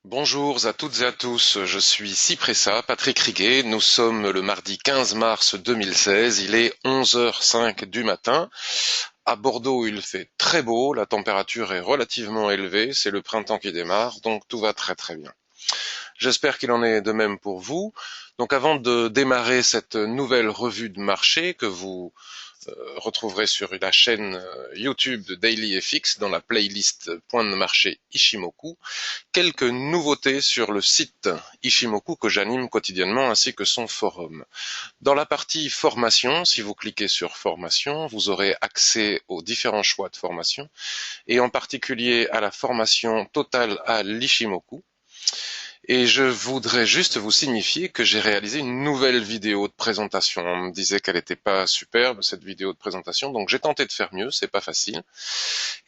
Bonjour à toutes et à tous, je suis Cypressa, Patrick Riguet, nous sommes le mardi 15 mars 2016, il est 11h05 du matin. À Bordeaux, il fait très beau, la température est relativement élevée, c'est le printemps qui démarre, donc tout va très très bien. J'espère qu'il en est de même pour vous. Donc avant de démarrer cette nouvelle revue de marché que vous retrouverez sur la chaîne YouTube de Daily FX dans la playlist Point de marché Ishimoku, quelques nouveautés sur le site Ishimoku que j'anime quotidiennement ainsi que son forum. Dans la partie formation, si vous cliquez sur formation, vous aurez accès aux différents choix de formation et en particulier à la formation totale à l'Ishimoku. Et je voudrais juste vous signifier que j'ai réalisé une nouvelle vidéo de présentation. On me disait qu'elle n'était pas superbe, cette vidéo de présentation, donc j'ai tenté de faire mieux, c'est pas facile.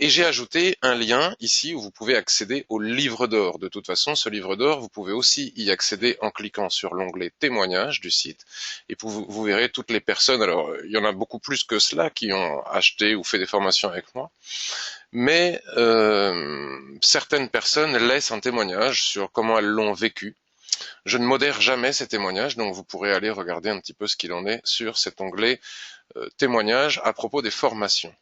Et j'ai ajouté un lien ici où vous pouvez accéder au livre d'or. De toute façon, ce livre d'or, vous pouvez aussi y accéder en cliquant sur l'onglet témoignages du site. Et vous verrez toutes les personnes, alors il y en a beaucoup plus que cela qui ont acheté ou fait des formations avec moi, mais certaines personnes laissent un témoignage sur comment elles l'ont vécu. Je ne modère jamais ces témoignages, donc vous pourrez aller regarder un petit peu ce qu'il en est sur cet onglet témoignages à propos des formations.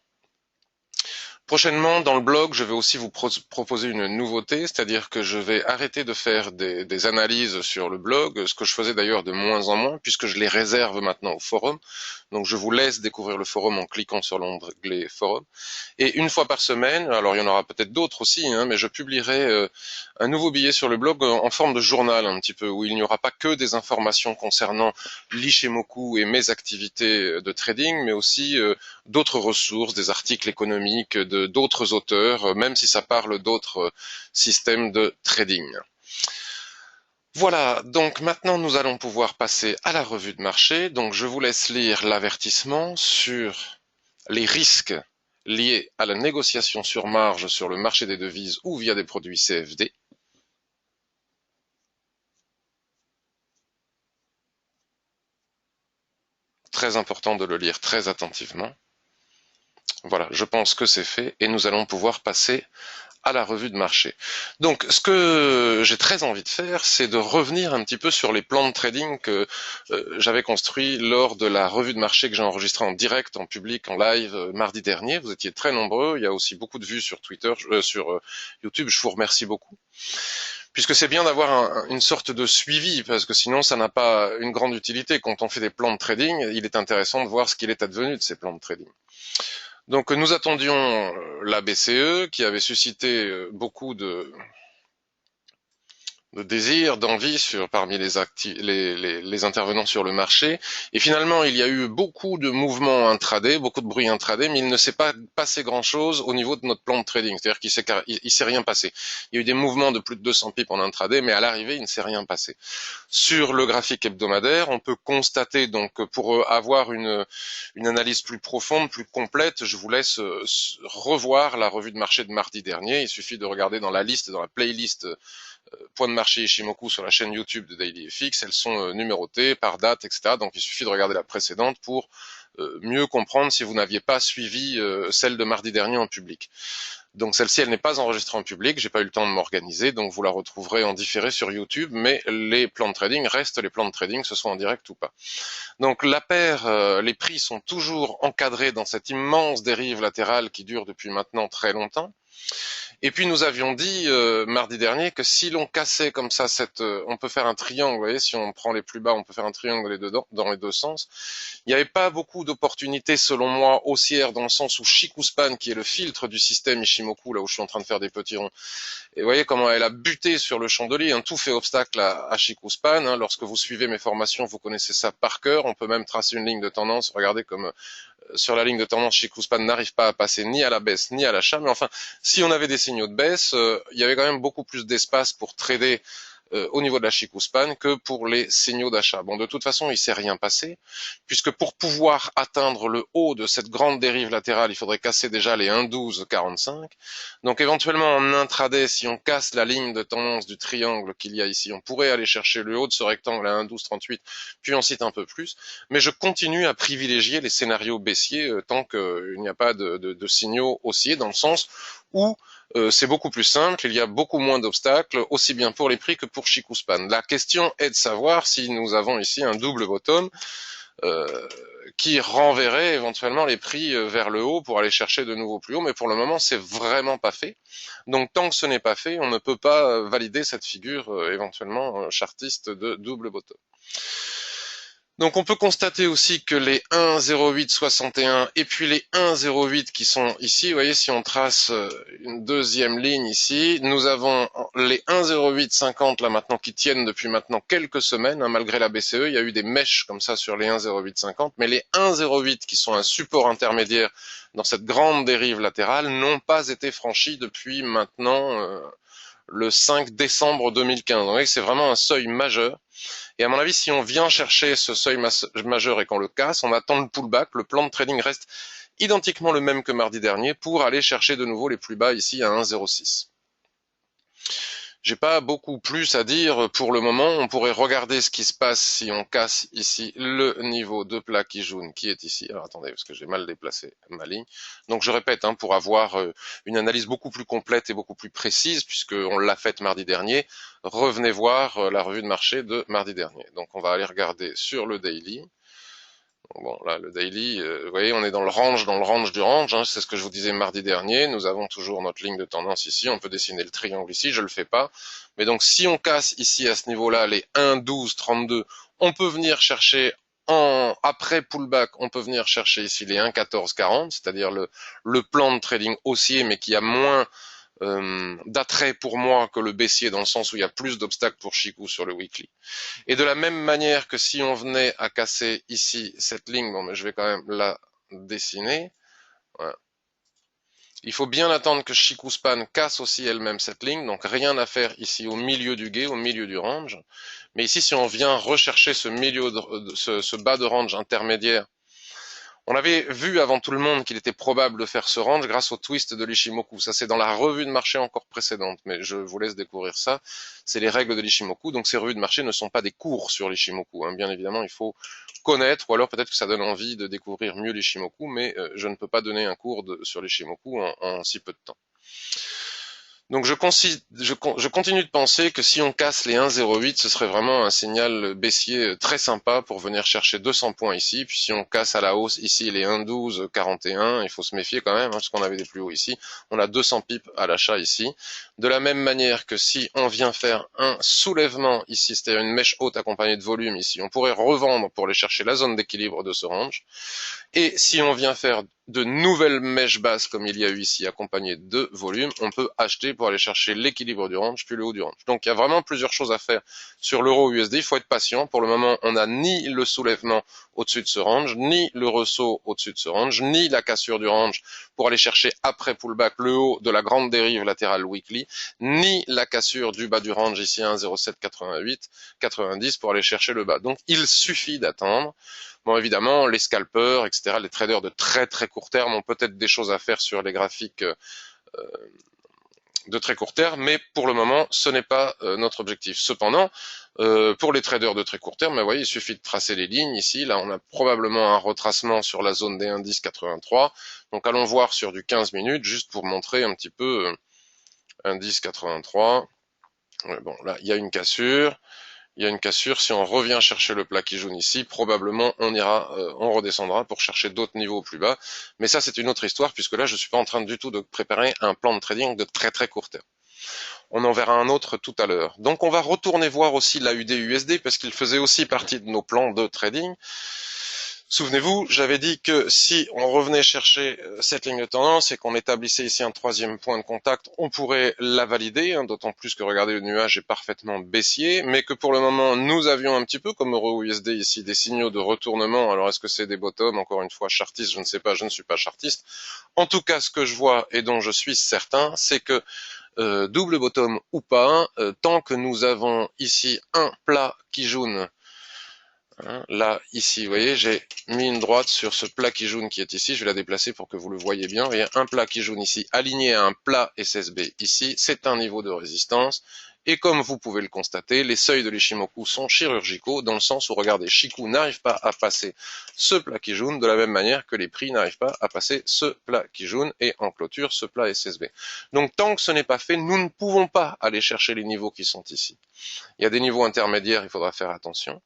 Prochainement, dans le blog, je vais aussi vous proposer une nouveauté, c'est-à-dire que je vais arrêter de faire des analyses sur le blog, ce que je faisais d'ailleurs de moins en moins, puisque je les réserve maintenant au forum. Donc je vous laisse découvrir le forum en cliquant sur l'onglet forum. Et une fois par semaine, alors il y en aura peut-être d'autres aussi, hein, mais je publierai un nouveau billet sur le blog en forme de journal un petit peu, où il n'y aura pas que des informations concernant l'Ishimoku et mes activités de trading, mais aussi d'autres ressources, des articles économiques de d'autres auteurs, même si ça parle d'autres systèmes de trading. Voilà, donc maintenant nous allons pouvoir passer à la revue de marché. Donc je vous laisse lire l'avertissement sur les risques liés à la négociation sur marge sur le marché des devises ou via des produits CFD. Très important de le lire très attentivement. Voilà, je pense que c'est fait et nous allons pouvoir passer à la revue de marché. Donc, ce que j'ai très envie de faire, c'est de revenir un petit peu sur les plans de trading que j'avais construits lors de la revue de marché que j'ai enregistrée en direct, en public, en live mardi dernier. Vous étiez très nombreux. Il y a aussi beaucoup de vues sur Twitter, sur YouTube. Je vous remercie beaucoup. Puisque c'est bien d'avoir une sorte de suivi, parce que sinon ça n'a pas une grande utilité. Quand on fait des plans de trading, il est intéressant de voir ce qu'il est advenu de ces plans de trading. Donc nous attendions la BCE qui avait suscité beaucoup de désir, d'envie parmi les intervenants sur le marché. Et finalement, il y a eu beaucoup de mouvements intraday, beaucoup de bruit intraday, mais il ne s'est pas passé grand-chose au niveau de notre plan de trading. C'est-à-dire qu'il s'est rien passé. Il y a eu des mouvements de plus de 200 pips en intraday, mais à l'arrivée, il ne s'est rien passé. Sur le graphique hebdomadaire, on peut constater, donc pour avoir une analyse plus profonde, plus complète, je vous laisse revoir la revue de marché de mardi dernier. Il suffit de regarder dans la liste, dans la playlist Point de marché Ishimoku sur la chaîne YouTube de DailyFX. Elles sont numérotées par date, etc. Donc il suffit de regarder la précédente pour mieux comprendre si vous n'aviez pas suivi celle de mardi dernier en public. Donc celle-ci, elle n'est pas enregistrée en public, j'ai pas eu le temps de m'organiser, donc vous la retrouverez en différé sur YouTube, mais les plans de trading restent les plans de trading, que ce soit en direct ou pas. Donc la paire, les prix sont toujours encadrés dans cette immense dérive latérale qui dure depuis maintenant très longtemps. Et puis nous avions dit mardi dernier que si l'on cassait comme ça on peut faire un triangle, vous voyez, si on prend les plus bas, on peut faire un triangle dans les deux sens. Il n'y avait pas beaucoup d'opportunités, selon moi, haussières dans le sens où Shikuspan, qui est le filtre du système Ishimoku, là où je suis en train de faire des petits ronds, et vous voyez comment elle a buté sur le chandelier, hein, tout fait obstacle à Shikuspan. Hein, lorsque vous suivez mes formations, vous connaissez ça par cœur. On peut même tracer une ligne de tendance. Regardez comme sur la ligne de tendance, Shikuspan n'arrive pas à passer ni à la baisse ni à l'achat. Mais enfin, si on avait des signaux de baisse, il y avait quand même beaucoup plus d'espace pour trader au niveau de la Shikuspan que pour les signaux d'achat. Bon, de toute façon, il s'est rien passé, puisque pour pouvoir atteindre le haut de cette grande dérive latérale, il faudrait casser déjà les 1,1245. Donc éventuellement en intraday, si on casse la ligne de tendance du triangle qu'il y a ici, on pourrait aller chercher le haut de ce rectangle à 1,1238, puis on cite un peu plus. Mais je continue à privilégier les scénarios baissiers tant qu'il n'y a pas de signaux haussiers, dans le sens où c'est beaucoup plus simple, il y a beaucoup moins d'obstacles, aussi bien pour les prix que pour Chikuspan. La question est de savoir si nous avons ici un double bottom euh, qui renverrait éventuellement les prix vers le haut pour aller chercher de nouveau plus haut, mais pour le moment c'est vraiment pas fait. Donc tant que ce n'est pas fait, on ne peut pas valider cette figure éventuellement chartiste de double bottom. Donc on peut constater aussi que les 1,0861 et puis les 1,08 qui sont ici, vous voyez, si on trace une deuxième ligne ici, nous avons les 1,0850 là maintenant qui tiennent depuis maintenant quelques semaines, hein, malgré la BCE, il y a eu des mèches comme ça sur les 1,0850, mais les 1,08 qui sont un support intermédiaire dans cette grande dérive latérale n'ont pas été franchis depuis maintenant le 5 décembre 2015. Donc, vous voyez, c'est vraiment un seuil majeur. Et à mon avis, si on vient chercher ce seuil majeur et qu'on le casse, on attend le pullback, le plan de trading reste identiquement le même que mardi dernier pour aller chercher de nouveau les plus bas ici à 1,06. J'ai pas beaucoup plus à dire pour le moment. On pourrait regarder ce qui se passe si on casse ici le niveau de plat Kijun qui est ici. Alors attendez, parce que j'ai mal déplacé ma ligne. Donc je répète, hein, pour avoir une analyse beaucoup plus complète et beaucoup plus précise, puisqu'on l'a faite mardi dernier, revenez voir la revue de marché de mardi dernier. Donc on va aller regarder sur le daily. Bon, là, le daily, vous voyez, on est dans le range du range, hein, c'est ce que je vous disais mardi dernier. Nous avons toujours notre ligne de tendance ici. On peut dessiner le triangle ici, je le fais pas. Mais donc, si on casse ici à ce niveau-là les 1,1232, on peut venir chercher après pullback, on peut venir chercher ici les 1,1440, c'est-à-dire le plan de trading haussier, mais qui a moins d'attrait pour moi que le baissier dans le sens où il y a plus d'obstacles pour Chikou sur le weekly. Et de la même manière que si on venait à casser ici cette ligne, bon mais je vais quand même la dessiner. Voilà. Il faut bien attendre que Chikuspan casse aussi elle-même cette ligne, donc rien à faire ici au milieu du guet, au milieu du range. Mais ici, si on vient rechercher ce milieu ce bas de range intermédiaire, on avait vu avant tout le monde qu'il était probable de faire ce range grâce au twist de l'Ishimoku. Ça, c'est dans la revue de marché encore précédente, mais je vous laisse découvrir ça. C'est les règles de l'Ishimoku. Donc, ces revues de marché ne sont pas des cours sur l'Ishimoku, hein. Bien évidemment, il faut connaître, ou alors peut-être que ça donne envie de découvrir mieux l'Ishimoku, mais je ne peux pas donner un cours sur l'Ishimoku en si peu de temps. Donc je continue de penser que si on casse les 1,08, ce serait vraiment un signal baissier très sympa pour venir chercher 200 points ici. Puis si on casse à la hausse ici les 1,1241, il faut se méfier quand même, hein, parce qu'on avait des plus hauts ici. On a 200 pips à l'achat ici. De la même manière que si on vient faire un soulèvement ici, c'est-à-dire une mèche haute accompagnée de volume ici, on pourrait revendre pour aller chercher la zone d'équilibre de ce range. Et si on vient faire de nouvelles mèches basses comme il y a eu ici accompagnées de volume, on peut acheter pour aller chercher l'équilibre du range puis le haut du range. Donc il y a vraiment plusieurs choses à faire sur l'euro USD. Il faut être patient. Pour le moment, on n'a ni le soulèvement au-dessus de ce range, ni le ressaut au-dessus de ce range, ni la cassure du range pour aller chercher après pullback le haut de la grande dérive latérale weekly, ni la cassure du bas du range ici à 1,0788, 90 pour aller chercher le bas. Donc il suffit d'attendre. Bon, évidemment, les scalpers, etc., les traders de très très court terme ont peut-être des choses à faire sur les graphiques de très court terme, mais pour le moment, ce n'est pas notre objectif. Cependant, pour les traders de très court terme, vous voyez, il suffit de tracer les lignes ici. Là, on a probablement un retracement sur la zone des indices 83. Donc, allons voir sur du 15 minutes, juste pour montrer un petit peu indice 83. Ouais, bon, là, il y a une cassure. Il y a une cassure, si on revient chercher le plat qui jaune ici, probablement on redescendra pour chercher d'autres niveaux plus bas. Mais ça, c'est une autre histoire, puisque là, je suis pas en train du tout de préparer un plan de trading de très très court terme. On en verra un autre tout à l'heure. Donc, on va retourner voir aussi l'AUD-USD, parce qu'il faisait aussi partie de nos plans de trading. Souvenez-vous, j'avais dit que si on revenait chercher cette ligne de tendance et qu'on établissait ici un troisième point de contact, on pourrait la valider, hein, d'autant plus que regardez, le nuage est parfaitement baissier, mais que pour le moment, nous avions un petit peu comme Euro-USD ici des signaux de retournement. Alors est-ce que c'est des bottoms? Encore une fois, chartiste, je ne sais pas, je ne suis pas chartiste. En tout cas, ce que je vois et dont je suis certain, c'est que double bottom ou pas, tant que nous avons ici un plat qui jaune, là, ici, vous voyez, j'ai mis une droite sur ce plat qui jaune qui est ici. Je vais la déplacer pour que vous le voyez bien. Vous voyez, un plat qui jaune ici, aligné à un plat SSB ici. C'est un niveau de résistance. Et comme vous pouvez le constater, les seuils de l'Ishimoku sont chirurgicaux dans le sens où, regardez, Shiku n'arrive pas à passer ce plat Kijun de la même manière que les prix n'arrivent pas à passer ce plat Kijun et en clôture ce plat SSB. Donc tant que ce n'est pas fait, nous ne pouvons pas aller chercher les niveaux qui sont ici. Il y a des niveaux intermédiaires, il faudra faire attention.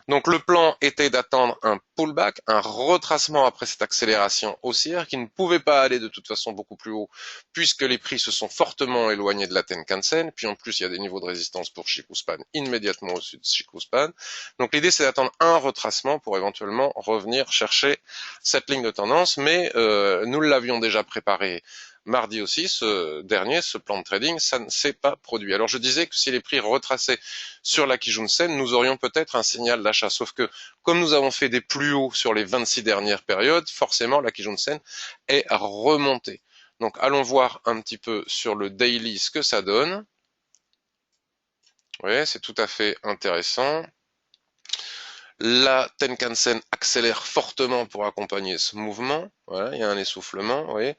Donc le plan était d'attendre un pullback, un retracement après cette accélération haussière qui ne pouvait pas aller de toute façon beaucoup plus haut puisque les prix se sont fortement éloignés de la Tenkan-sen. Puis en plus il y a des niveaux de résistance pour Chikou-span immédiatement au-dessus de Chikou-span. Donc l'idée c'est d'attendre un retracement pour éventuellement revenir chercher cette ligne de tendance, mais nous l'avions déjà préparé mardi aussi, ce plan de trading, ça ne s'est pas produit. Alors je disais que si les prix retraçaient sur la Kijun-sen, nous aurions peut-être un signal d'achat. Sauf que, comme nous avons fait des plus hauts sur les 26 dernières périodes, forcément la Kijun-sen est remontée. Donc allons voir un petit peu sur le daily ce que ça donne. Vous voyez, c'est tout à fait intéressant. La Tenkan-sen accélère fortement pour accompagner ce mouvement. Voilà, il y a un essoufflement, vous voyez.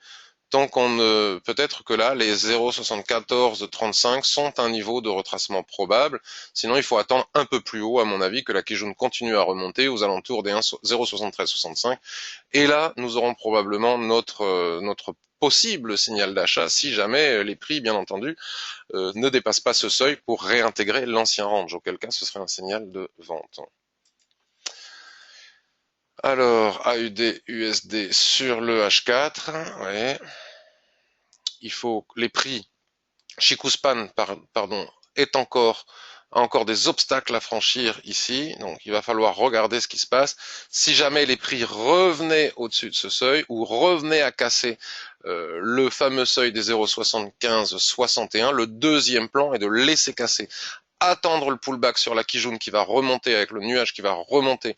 Tant qu'on ne, peut-être que là, les 0,7435 sont un niveau de retracement probable. Sinon, il faut attendre un peu plus haut, à mon avis, que la Kijun continue à remonter aux alentours des 0,7365. Et là, nous aurons probablement notre possible signal d'achat si jamais les prix, bien entendu, ne dépassent pas ce seuil pour réintégrer l'ancien range. Auquel cas, ce serait un signal de vente. Alors, AUD, USD sur le H4. Ouais. Il faut les prix Chikou-span, pardon, a encore des obstacles à franchir ici, donc il va falloir regarder ce qui se passe. Si jamais les prix revenaient au-dessus de ce seuil ou revenaient à casser le fameux seuil des 0,7561, le deuxième plan est de laisser casser, attendre le pullback sur la Kijun qui va remonter avec le nuage qui va remonter.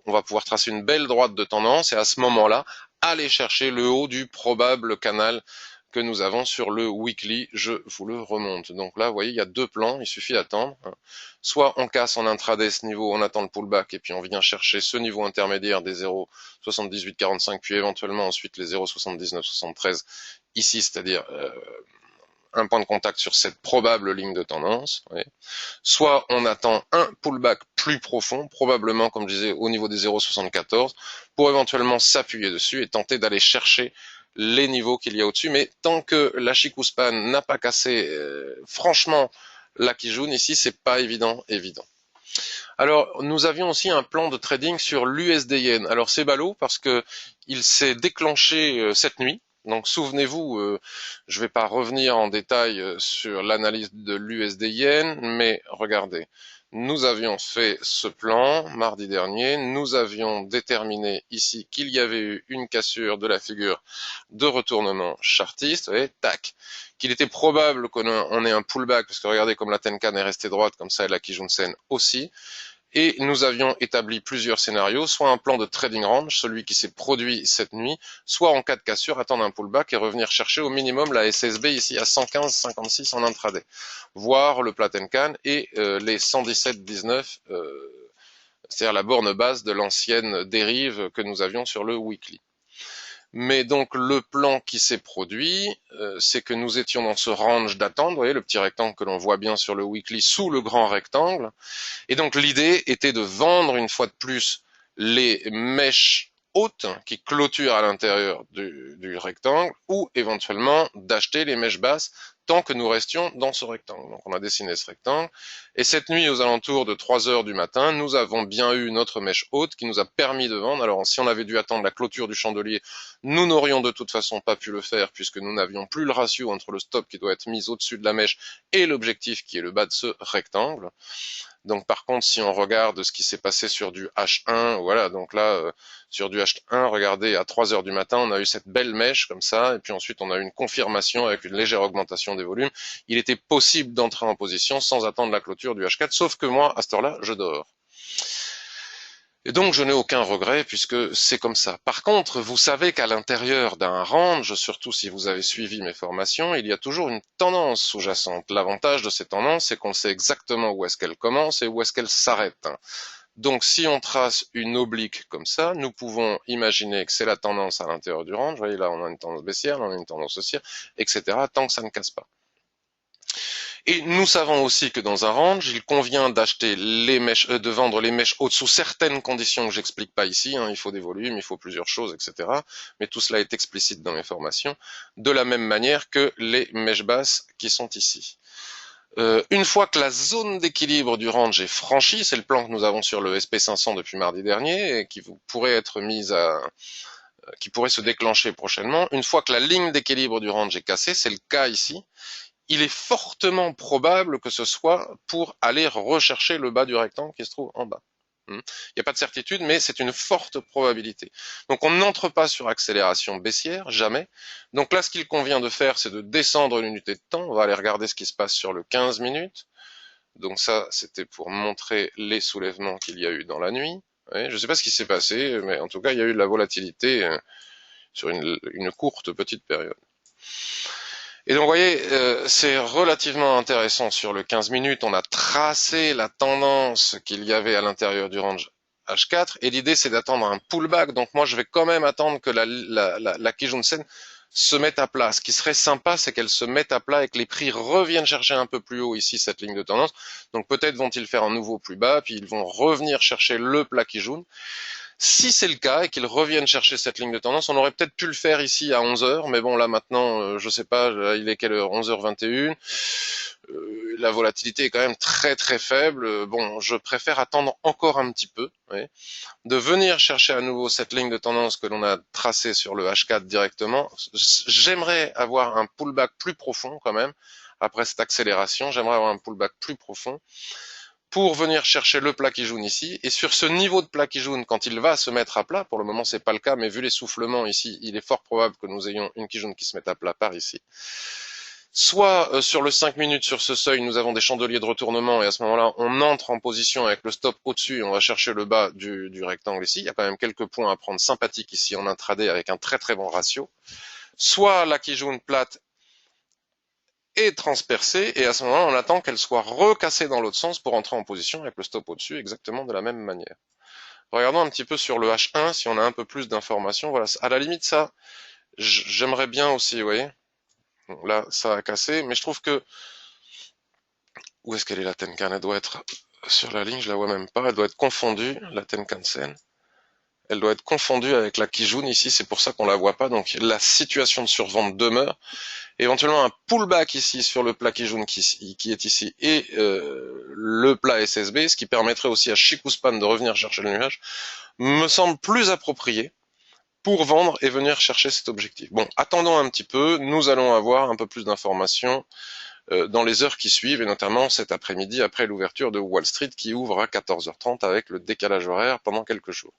On va pouvoir tracer une belle droite de tendance et à ce moment-là, aller chercher le haut du probable canal que nous avons sur le weekly, je vous le remonte. Donc là, vous voyez, il y a deux plans, il suffit d'attendre. Soit on casse en intraday ce niveau, on attend le pullback et puis on vient chercher ce niveau intermédiaire des 0,7845, puis éventuellement ensuite les 0,7973 ici, c'est-à-dire un point de contact sur cette probable ligne de tendance. Soit on attend un pullback plus profond, probablement, comme je disais, au niveau des 0,74, pour éventuellement s'appuyer dessus et tenter d'aller chercher les niveaux qu'il y a au-dessus, mais tant que la Chikou-span n'a pas cassé, franchement, la Kijun, ici, c'est pas évident. Alors, nous avions aussi un plan de trading sur l'USD Yen. Alors, c'est ballot parce que il s'est déclenché cette nuit. Donc, souvenez-vous, je ne vais pas revenir en détail sur l'analyse de l'USD Yen, mais regardez. Nous avions fait ce plan mardi dernier, nous avions déterminé ici qu'il y avait eu une cassure de la figure de retournement chartiste, et tac, qu'il était probable qu'on ait un pullback, parce que regardez comme la Tenkan est restée droite, comme ça et la Kijun-sen aussi, et nous avions établi plusieurs scénarios, soit un plan de trading range, celui qui s'est produit cette nuit, soit en cas de cassure, attendre un pullback et revenir chercher au minimum la SSB ici à 115,56 en intraday, voire le plat Tenkan et les 117,19, c'est-à-dire la borne basse de l'ancienne dérive que nous avions sur le weekly. Mais donc le plan qui s'est produit, c'est que nous étions dans ce range d'attente, vous voyez le petit rectangle que l'on voit bien sur le weekly sous le grand rectangle, et donc l'idée était de vendre une fois de plus les mèches hautes qui clôturent à l'intérieur du rectangle, ou éventuellement d'acheter les mèches basses tant que nous restions dans ce rectangle. Donc on a dessiné ce rectangle, et cette nuit aux alentours de 3 heures du matin, nous avons bien eu notre mèche haute qui nous a permis de vendre. Alors si on avait dû attendre la clôture du chandelier, nous n'aurions de toute façon pas pu le faire puisque nous n'avions plus le ratio entre le stop qui doit être mis au-dessus de la mèche et l'objectif qui est le bas de ce rectangle. Donc par contre, si on regarde ce qui s'est passé sur du H1, voilà, donc là, sur du H1, regardez, à 3 heures du matin, on a eu cette belle mèche comme ça, et puis ensuite on a eu une confirmation avec une légère augmentation des volumes. Il était possible d'entrer en position sans attendre la clôture du H4, sauf que moi, à cette heure-là, je dors. Et donc je n'ai aucun regret puisque c'est comme ça. Par contre, vous savez qu'à l'intérieur d'un range, surtout si vous avez suivi mes formations, il y a toujours une tendance sous-jacente. L'avantage de ces tendances, c'est qu'on sait exactement où est-ce qu'elle commence et où est-ce qu'elle s'arrête. Donc si on trace une oblique comme ça, nous pouvons imaginer que c'est la tendance à l'intérieur du range. Vous voyez là, on a une tendance baissière, on a une tendance haussière, etc. tant que ça ne casse pas. Et nous savons aussi que dans un range, il convient d'acheter les mèches, de vendre les mèches hautes sous certaines conditions que j'explique pas ici. Hein, il faut des volumes, il faut plusieurs choses, etc. Mais tout cela est explicite dans mes formations, de la même manière que les mèches basses qui sont ici. Une fois que la zone d'équilibre du range est franchie, c'est le plan que nous avons sur le SP500 depuis mardi dernier et qui pourrait être qui pourrait se déclencher prochainement. Une fois que la ligne d'équilibre du range est cassée, c'est le cas ici, il est fortement probable que ce soit pour aller rechercher le bas du rectangle qui se trouve en bas. Il n'y a pas de certitude, mais c'est une forte probabilité. Donc on n'entre pas sur accélération baissière, jamais. Donc là, ce qu'il convient de faire, c'est de descendre l'unité de temps. On va aller regarder ce qui se passe sur le 15 minutes. Donc ça, c'était pour montrer les soulèvements qu'il y a eu dans la nuit. Je ne sais pas ce qui s'est passé, mais en tout cas, il y a eu de la volatilité sur une courte petite période. Et donc, vous voyez, c'est relativement intéressant sur le 15 minutes. On a tracé la tendance qu'il y avait à l'intérieur du range H4. Et l'idée, c'est d'attendre un pullback. Donc, moi, je vais quand même attendre que la Kijun-sen se mette à plat. Ce qui serait sympa, c'est qu'elle se mette à plat et que les prix reviennent chercher un peu plus haut ici cette ligne de tendance. Donc, peut-être vont-ils faire un nouveau plus bas, puis ils vont revenir chercher le plat Kijun. Si c'est le cas et qu'ils reviennent chercher cette ligne de tendance, on aurait peut-être pu le faire ici à 11 heures, mais bon là maintenant, je sais pas, il est quelle heure? 11h21. La volatilité est quand même très très faible. Bon, je préfère attendre encore un petit peu, ouais, de venir chercher à nouveau cette ligne de tendance que l'on a tracée sur le H4 directement. J'aimerais avoir un pullback plus profond quand même après cette accélération. J'aimerais avoir un pullback plus profond pour venir chercher le plat Kijun ici. Et sur ce niveau de plat Kijun, quand il va se mettre à plat, pour le moment c'est pas le cas, mais vu l'essoufflement ici, il est fort probable que nous ayons une Kijun qui se mette à plat par ici. Soit sur le 5 minutes sur ce seuil, nous avons des chandeliers de retournement et à ce moment-là, on entre en position avec le stop au-dessus et on va chercher le bas du rectangle ici. Il y a quand même quelques points à prendre sympathiques ici en intraday avec un très très bon ratio. Soit la Kijun plate est transpercée et à ce moment-là, on attend qu'elle soit recassée dans l'autre sens pour entrer en position avec le stop au-dessus exactement de la même manière. Regardons un petit peu sur le H1 si on a un peu plus d'informations. Voilà, à la limite ça, j'aimerais bien aussi, vous voyez. Bon, là, ça a cassé, mais je trouve que... Où est-ce qu'elle est la Tenkan? Elle doit être sur la ligne, je la vois même pas. Elle doit être confondue, la Tenkan-sen. Elle doit être confondue avec la Kijun ici, c'est pour ça qu'on la voit pas. Donc la situation de survente demeure. Éventuellement un pullback ici sur le plat Kijun qui est ici et le plat SSB, ce qui permettrait aussi à Shikuspan de revenir chercher le nuage, me semble plus approprié pour vendre et venir chercher cet objectif. Bon, attendons un petit peu, nous allons avoir un peu plus d'informations dans les heures qui suivent, et notamment cet après-midi après l'ouverture de Wall Street qui ouvre à 14h30 avec le décalage horaire pendant quelques jours.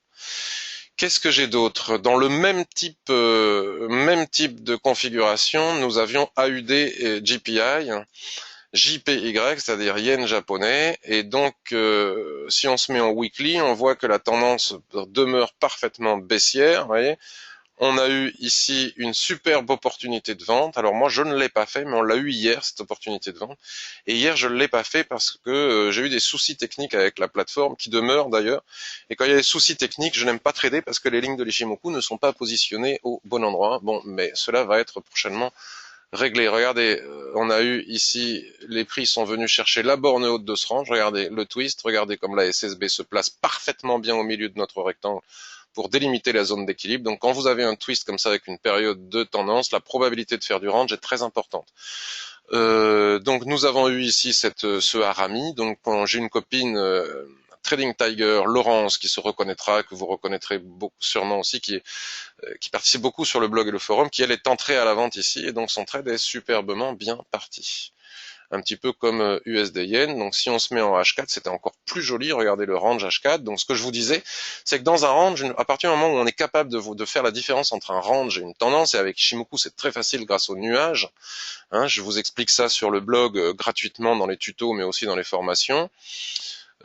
Qu'est-ce que j'ai d'autre? Dans le même type de configuration, nous avions AUD et GPI, JPY, c'est-à-dire yen japonais, et donc si on se met en weekly, on voit que la tendance demeure parfaitement baissière, vous voyez. On a eu ici une superbe opportunité de vente. Alors moi, je ne l'ai pas fait, mais on l'a eu hier, cette opportunité de vente. Et hier, je ne l'ai pas fait parce que j'ai eu des soucis techniques avec la plateforme, qui demeurent d'ailleurs. Et quand il y a des soucis techniques, je n'aime pas trader parce que les lignes de l'Ichimoku ne sont pas positionnées au bon endroit. Bon, mais cela va être prochainement réglé. Regardez, on a eu ici, les prix sont venus chercher la borne haute de ce range. Regardez le twist, regardez comme la SSB se place parfaitement bien au milieu de notre rectangle pour délimiter la zone d'équilibre. Donc quand vous avez un twist comme ça avec une période de tendance, la probabilité de faire du range est très importante. Donc nous avons eu ici ce harami. Donc j'ai une copine Trading Tiger, Laurence, qui se reconnaîtra, que vous reconnaîtrez sûrement aussi, qui participe beaucoup sur le blog et le forum, qui elle est entrée à la vente ici, et donc son trade est superbement bien parti. Un petit peu comme USD Yen. Donc si on se met en H4, c'était encore plus joli. Regardez le range H4. Donc ce que je vous disais, c'est que dans un range, à partir du moment où on est capable de faire la différence entre un range et une tendance, et avec Ishimoku c'est très facile grâce au nuage, hein, je vous explique ça sur le blog gratuitement dans les tutos, mais aussi dans les formations.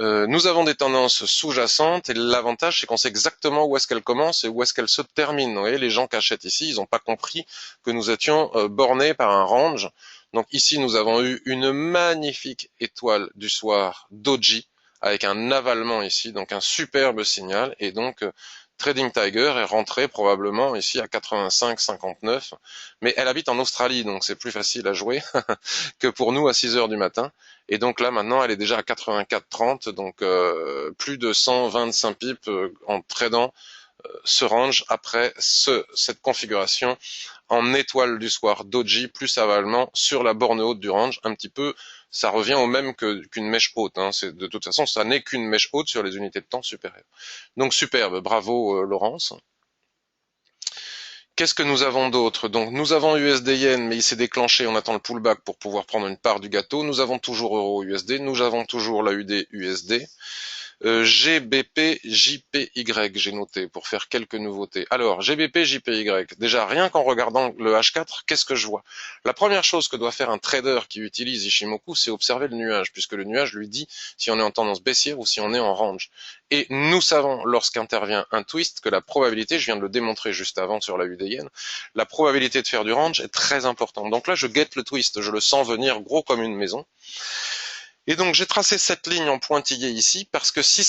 Nous avons des tendances sous-jacentes et l'avantage c'est qu'on sait exactement où est-ce qu'elles commencent et où est-ce qu'elles se terminent. Vous voyez, les gens qui achètent ici, ils n'ont pas compris que nous étions bornés par un range. Donc ici nous avons eu une magnifique étoile du soir doji avec un avalement ici, donc un superbe signal, et donc Trading Tiger est rentrée probablement ici à 85,59, mais elle habite en Australie, donc c'est plus facile à jouer que pour nous à 6 heures du matin. Et donc là maintenant elle est déjà à 84,30, donc plus de 125 pips en tradant ce range après cette configuration en étoile du soir doji plus avalement sur la borne haute du range, un petit peu, ça revient au même qu'une mèche haute, hein. De toute façon ça n'est qu'une mèche haute sur les unités de temps supérieures. Donc superbe, bravo Laurence. Qu'est-ce que nous avons d'autre? Donc nous avons USD Yen, mais il s'est déclenché, on attend le pullback pour pouvoir prendre une part du gâteau. Nous avons toujours Euro USD, nous avons toujours la UD USD. GBP JPY, j'ai noté pour faire quelques nouveautés. Alors, GBP JPY, déjà rien qu'en regardant le H4, qu'est-ce que je vois? La première chose que doit faire un trader qui utilise Ishimoku, c'est observer le nuage, puisque le nuage lui dit si on est en tendance baissière ou si on est en range. Et nous savons, lorsqu'intervient un twist, que la probabilité, je viens de le démontrer juste avant sur la UD Yen, la probabilité de faire du range est très importante. Donc là, je guette le twist, je le sens venir gros comme une maison. Et donc j'ai tracé cette ligne en pointillé ici parce que si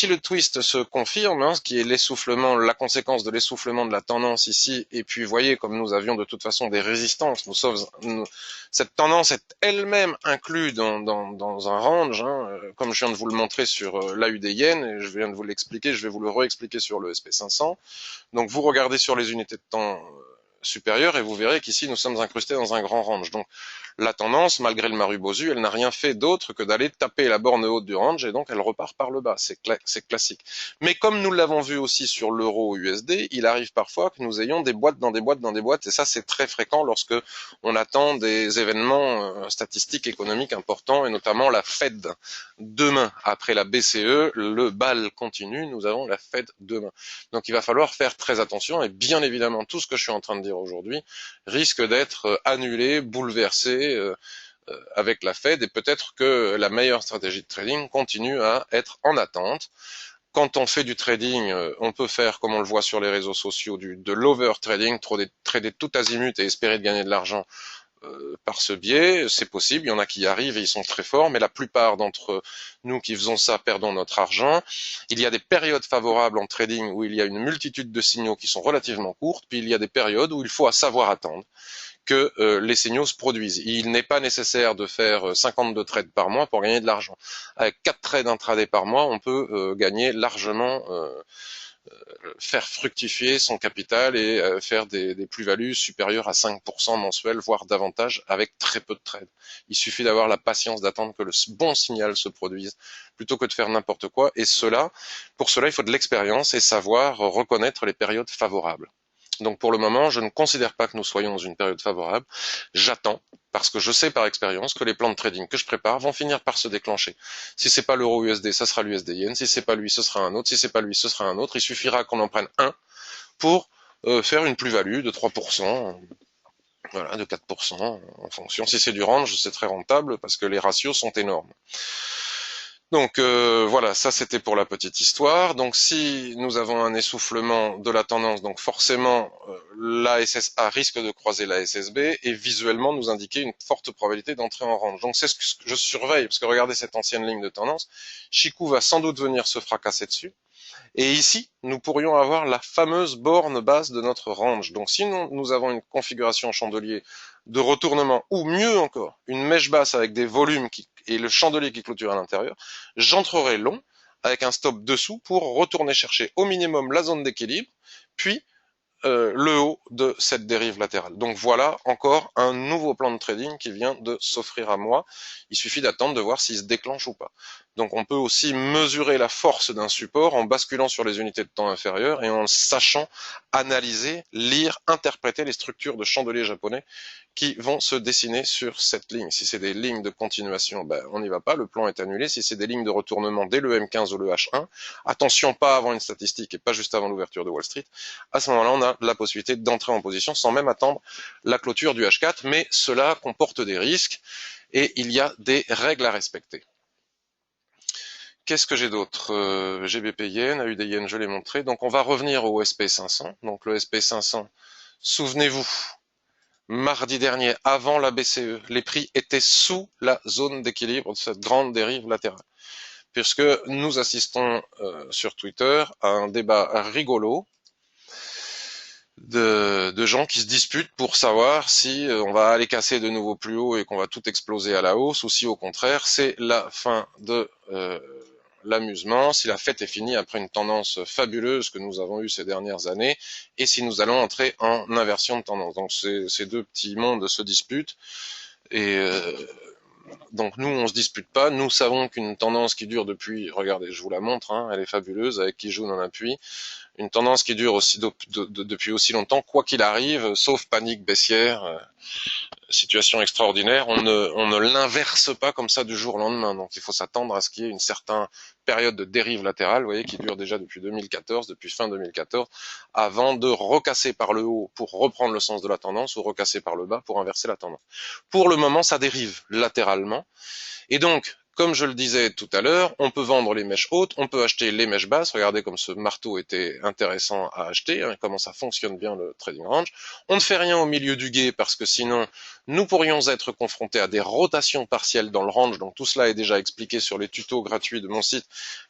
le twist se confirme, hein, ce qui est l'essoufflement, la conséquence de l'essoufflement de la tendance ici, et puis vous voyez comme nous avions de toute façon des résistances, cette tendance est elle-même inclue dans un range, hein, comme je viens de vous le montrer sur l'AUD Yen, et je viens de vous l'expliquer, je vais vous le réexpliquer sur le SP500. Donc vous regardez sur les unités de temps supérieures et vous verrez qu'ici nous sommes incrustés dans un grand range. Donc la tendance, malgré le Marubozu, elle n'a rien fait d'autre que d'aller taper la borne haute du range et donc elle repart par le bas. C'est classique. Mais comme nous l'avons vu aussi sur l'euro USD, il arrive parfois que nous ayons des boîtes dans des boîtes dans des boîtes et ça c'est très fréquent lorsque on attend des événements statistiques économiques importants et notamment la Fed demain. Après la BCE, le bal continue, nous avons la Fed demain. Donc il va falloir faire très attention et bien évidemment tout ce que je suis en train de dire aujourd'hui risque d'être annulé, bouleversé avec la Fed et peut-être que la meilleure stratégie de trading continue à être en attente. Quand on fait du trading, on peut faire, comme on le voit sur les réseaux sociaux, de l'over-trading, trader tout azimut et espérer de gagner de l'argent par ce biais, c'est possible, il y en a qui y arrivent et ils sont très forts, mais la plupart d'entre nous qui faisons ça perdons notre argent. Il y a des périodes favorables en trading où il y a une multitude de signaux qui sont relativement courtes, puis il y a des périodes où il faut savoir attendre que les signaux se produisent. Il n'est pas nécessaire de faire 52 trades par mois pour gagner de l'argent. Avec 4 trades intraday par mois, on peut gagner largement faire fructifier son capital et faire des plus-values supérieures à 5% mensuels, voire davantage, avec très peu de trades. Il suffit d'avoir la patience d'attendre que le bon signal se produise, plutôt que de faire n'importe quoi. Et pour cela, il faut de l'expérience et savoir reconnaître les périodes favorables. Donc pour le moment, je ne considère pas que nous soyons dans une période favorable. J'attends, parce que je sais par expérience que les plans de trading que je prépare vont finir par se déclencher. Si c'est pas l'euro USD, ça sera l'USD Yen. Si c'est pas lui, ce sera un autre. Si c'est pas lui, ce sera un autre. Il suffira qu'on en prenne un pour faire une plus-value de 3%, voilà, de 4%, en fonction. Si c'est du range, c'est très rentable parce que les ratios sont énormes. Donc voilà, ça c'était pour la petite histoire. Donc si nous avons un essoufflement de la tendance, donc forcément la SSA risque de croiser la SSB et visuellement nous indiquer une forte probabilité d'entrer en range. Donc c'est ce que je surveille, parce que regardez cette ancienne ligne de tendance, Chikou va sans doute venir se fracasser dessus. Et ici, nous pourrions avoir la fameuse borne basse de notre range. Donc si nous avons une configuration chandelier de retournement, ou mieux encore, une mèche basse avec des volumes et le chandelier qui clôture à l'intérieur, j'entrerai long avec un stop dessous pour retourner chercher au minimum la zone d'équilibre, puis le haut de cette dérive latérale. Donc voilà encore un nouveau plan de trading qui vient de s'offrir à moi. Il suffit d'attendre de voir s'il se déclenche ou pas. Donc on peut aussi mesurer la force d'un support en basculant sur les unités de temps inférieures et en sachant analyser, lire, interpréter les structures de chandeliers japonais qui vont se dessiner sur cette ligne. Si c'est des lignes de continuation, ben, on n'y va pas, le plan est annulé. Si c'est des lignes de retournement dès le M15 ou le H1, attention, pas avant une statistique et pas juste avant l'ouverture de Wall Street, à ce moment-là, on a la possibilité d'entrer en position sans même attendre la clôture du H4, mais cela comporte des risques et il y a des règles à respecter. Qu'est-ce que j'ai d'autre? GBP Yen, AUD Yen, je l'ai montré. Donc on va revenir au SP500. Donc le SP500, souvenez-vous, mardi dernier, avant la BCE, les prix étaient sous la zone d'équilibre de cette grande dérive latérale. puisque nous assistons sur Twitter à un débat rigolo de gens qui se disputent pour savoir si on va aller casser de nouveau plus haut et qu'on va tout exploser à la hausse, ou si au contraire c'est la fin de l'amusement, si la fête est finie après une tendance fabuleuse que nous avons eue ces dernières années, et si nous allons entrer en inversion de tendance. Donc ces deux petits mondes se disputent, et donc nous on se dispute pas, nous savons qu'une tendance qui dure depuis, regardez je vous la montre, hein, elle est fabuleuse avec Kijun en appui, une tendance qui dure aussi depuis aussi longtemps, quoi qu'il arrive, sauf panique baissière, situation extraordinaire, on ne l'inverse pas comme ça du jour au lendemain. Donc il faut s'attendre à ce qu'il y ait une certaine période de dérive latérale, vous voyez, qui dure déjà depuis 2014, depuis fin 2014, avant de recasser par le haut pour reprendre le sens de la tendance, ou recasser par le bas pour inverser la tendance. Pour le moment, ça dérive latéralement. Et donc, comme je le disais tout à l'heure, on peut vendre les mèches hautes, on peut acheter les mèches basses. Regardez comme ce marteau était intéressant à acheter, hein, comment ça fonctionne bien le trading range. On ne fait rien au milieu du gué parce que sinon, nous pourrions être confrontés à des rotations partielles dans le range. Donc tout cela est déjà expliqué sur les tutos gratuits de mon site.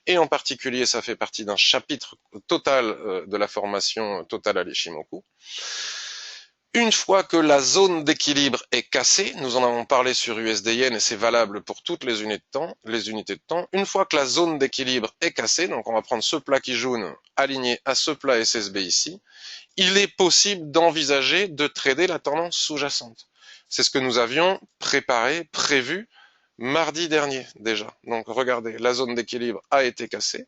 Et en particulier, ça fait partie d'un chapitre total de la formation Total Aleshimoku. Une fois que la zone d'équilibre est cassée, nous en avons parlé sur USD-Yen et c'est valable pour toutes les unités de temps, une fois que la zone d'équilibre est cassée, donc on va prendre ce plat Kijun aligné à ce plat SSB ici, il est possible d'envisager de trader la tendance sous-jacente. C'est ce que nous avions prévu mardi dernier déjà. Donc regardez, la zone d'équilibre a été cassée,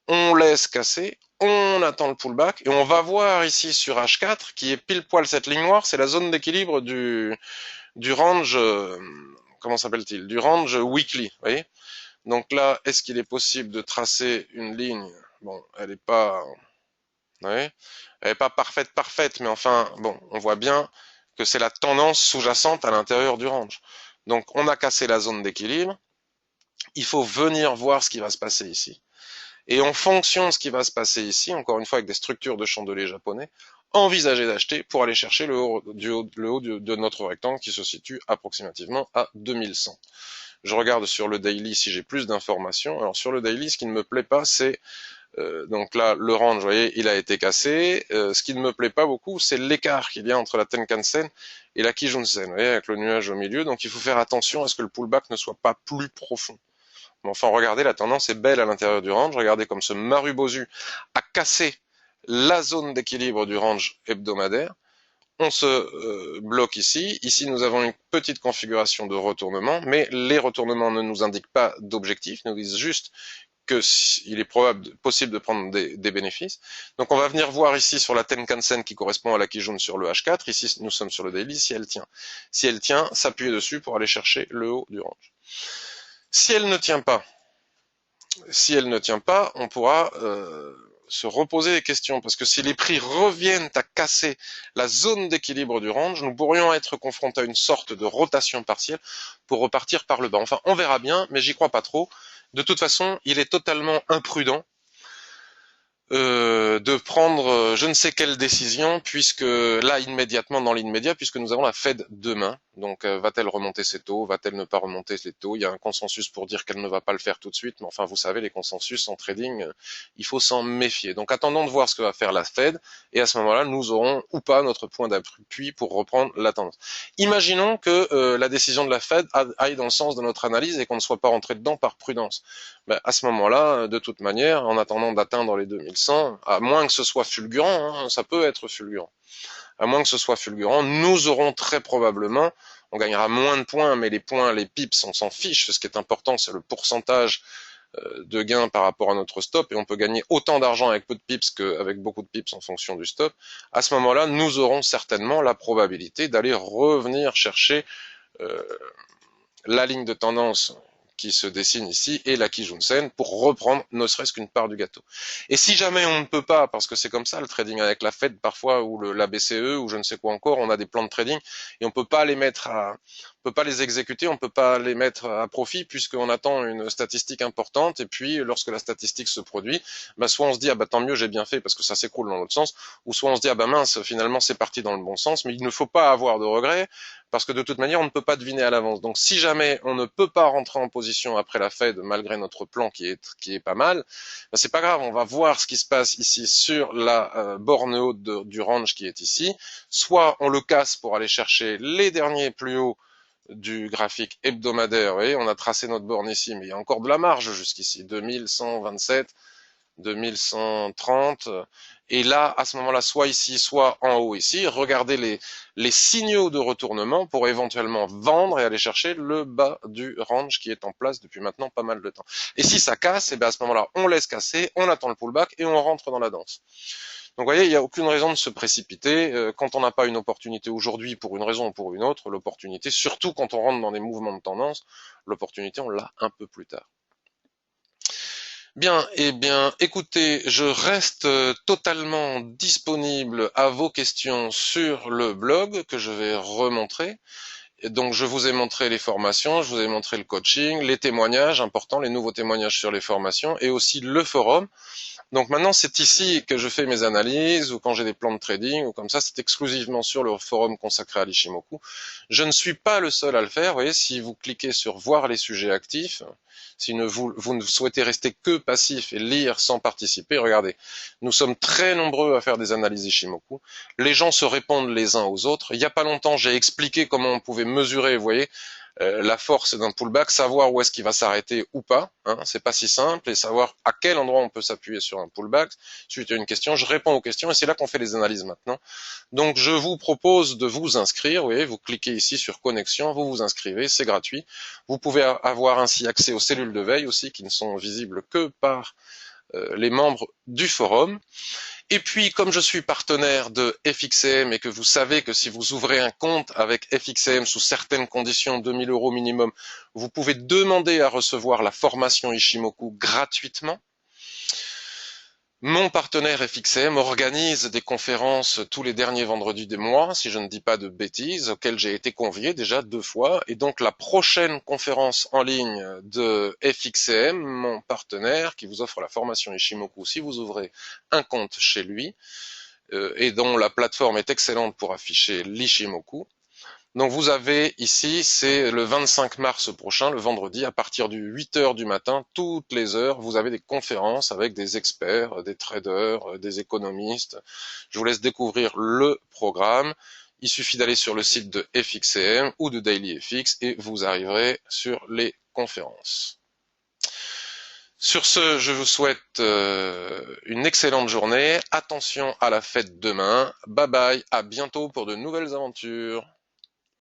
on laisse casser, on attend le pullback, et on va voir ici sur H4, qui est pile poil cette ligne noire, c'est la zone d'équilibre du range, comment s'appelle-t-il, du range weekly, vous voyez. Donc là, est-ce qu'il est possible de tracer une ligne? Bon, elle n'est pas, vous voyez, elle n'est pas parfaite, mais enfin, bon, on voit bien que c'est la tendance sous-jacente à l'intérieur du range. Donc on a cassé la zone d'équilibre, il faut venir voir ce qui va se passer ici. Et en fonction de ce qui va se passer ici, encore une fois avec des structures de chandeliers japonais, envisager d'acheter pour aller chercher le haut de notre rectangle qui se situe approximativement à 2100. Je regarde sur le daily si j'ai plus d'informations. Alors sur le daily, ce qui ne me plaît pas, c'est donc là le range, vous voyez, il a été cassé. Ce qui ne me plaît pas beaucoup, c'est l'écart qu'il y a entre la Tenkan-sen et la Kijun-sen, vous voyez, avec le nuage au milieu. Donc il faut faire attention à ce que le pullback ne soit pas plus profond. Mais enfin, regardez, la tendance est belle à l'intérieur du range. Regardez comme ce Marubozu a cassé la zone d'équilibre du range hebdomadaire. On se bloque ici. Ici, nous avons une petite configuration de retournement, mais les retournements ne nous indiquent pas d'objectif, nous disent juste qu'il est possible de prendre des bénéfices. Donc on va venir voir ici sur la Tenkan-sen qui correspond à la Kijun sur le H4. Ici, nous sommes sur le daily, si elle tient. Si elle tient, s'appuyer dessus pour aller chercher le haut du range. Si elle ne tient pas, on pourra se reposer des questions, parce que si les prix reviennent à casser la zone d'équilibre du range, nous pourrions être confrontés à une sorte de rotation partielle pour repartir par le bas. Enfin, on verra bien, mais j'y crois pas trop. De toute façon, il est totalement imprudent de prendre je ne sais quelle décision, puisque là, immédiatement, dans l'immédiat, puisque nous avons la Fed demain. Donc, va-t-elle remonter ses taux? Va-t-elle ne pas remonter ses taux? Il y a un consensus pour dire qu'elle ne va pas le faire tout de suite, mais enfin, vous savez, les consensus en trading, il faut s'en méfier. Donc, attendons de voir ce que va faire la Fed, et à ce moment-là, nous aurons ou pas notre point d'appui pour reprendre la tendance. Imaginons que la décision de la Fed aille dans le sens de notre analyse et qu'on ne soit pas rentré dedans par prudence. Ben, à ce moment-là, de toute manière, en attendant d'atteindre les 2100, à moins que ce soit fulgurant, hein, ça peut être fulgurant, à moins que ce soit fulgurant, nous aurons très probablement, on gagnera moins de points, mais les points, les pips, on s'en fiche. Ce qui est important, c'est le pourcentage de gain par rapport à notre stop, et on peut gagner autant d'argent avec peu de pips qu'avec beaucoup de pips en fonction du stop. À ce moment-là, nous aurons certainement la probabilité d'aller revenir chercher la ligne de tendance qui se dessine ici et la Kijun-sen pour reprendre ne serait-ce qu'une part du gâteau. Et si jamais on ne peut pas, parce que c'est comme ça le trading avec la Fed parfois, ou la BCE, ou je ne sais quoi encore, on a des plans de trading et on peut pas les mettre peut pas les exécuter, on peut pas les mettre à profit puisqu'on attend une statistique importante et puis lorsque la statistique se produit, bah, soit on se dit ah bah tant mieux j'ai bien fait parce que ça s'écroule dans l'autre sens, ou soit on se dit ah bah mince finalement c'est parti dans le bon sens, mais il ne faut pas avoir de regrets parce que de toute manière on ne peut pas deviner à l'avance. Donc si jamais on ne peut pas rentrer en position après la Fed malgré notre plan qui est pas mal, bah, c'est pas grave, on va voir ce qui se passe ici sur la borne haute du range qui est ici, soit on le casse pour aller chercher les derniers plus hauts du graphique hebdomadaire. Vous voyez, on a tracé notre borne ici, mais il y a encore de la marge jusqu'ici, 2127, 2130. Et là, à ce moment-là, soit ici, soit en haut ici, regardez les signaux de retournement pour éventuellement vendre et aller chercher le bas du range qui est en place depuis maintenant pas mal de temps. Et si ça casse, et bien à ce moment-là, on laisse casser, on attend le pullback et on rentre dans la danse. Donc vous voyez, il n'y a aucune raison de se précipiter. Quand on n'a pas une opportunité aujourd'hui pour une raison ou pour une autre, l'opportunité, surtout quand on rentre dans des mouvements de tendance, l'opportunité, on l'a un peu plus tard. Bien, eh bien, écoutez, je reste totalement disponible à vos questions sur le blog que je vais remontrer. Et donc, je vous ai montré les formations, je vous ai montré le coaching, les témoignages importants, les nouveaux témoignages sur les formations et aussi le forum. Donc maintenant, c'est ici que je fais mes analyses ou quand j'ai des plans de trading ou comme ça, c'est exclusivement sur le forum consacré à l'Ishimoku. Je ne suis pas le seul à le faire. Vous voyez, si vous cliquez sur voir les sujets actifs, si vous ne souhaitez rester que passif et lire sans participer, regardez, nous sommes très nombreux à faire des analyses Ishimoku. Les gens se répondent les uns aux autres. Il n'y a pas longtemps, j'ai expliqué comment on pouvait mesurer, vous voyez, la force d'un pullback, savoir où est-ce qu'il va s'arrêter ou pas, hein, c'est pas si simple, et savoir à quel endroit on peut s'appuyer sur un pullback. Suite à une question, je réponds aux questions et c'est là qu'on fait les analyses maintenant. Donc je vous propose de vous inscrire, vous voyez, vous cliquez ici sur connexion, vous vous inscrivez, c'est gratuit. Vous pouvez avoir ainsi accès aux cellules de veille aussi qui ne sont visibles que par les membres du forum. Et puis, comme je suis partenaire de FXCM et que vous savez que si vous ouvrez un compte avec FXCM sous certaines conditions, 2000 € minimum, vous pouvez demander à recevoir la formation Ishimoku gratuitement. Mon partenaire FXCM organise des conférences tous les derniers vendredis des mois, si je ne dis pas de bêtises, auxquelles j'ai été convié déjà 2 fois. Et donc la prochaine conférence en ligne de FXCM, mon partenaire, qui vous offre la formation Ishimoku si vous ouvrez un compte chez lui, et dont la plateforme est excellente pour afficher l'Ishimoku. Donc vous avez ici, c'est le 25 mars prochain, le vendredi, à partir du 8 h du matin, toutes les heures, vous avez des conférences avec des experts, des traders, des économistes. Je vous laisse découvrir le programme. Il suffit d'aller sur le site de FXCM ou de DailyFX et vous arriverez sur les conférences. Sur ce, je vous souhaite une excellente journée. Attention à la fête demain. Bye bye, à bientôt pour de nouvelles aventures.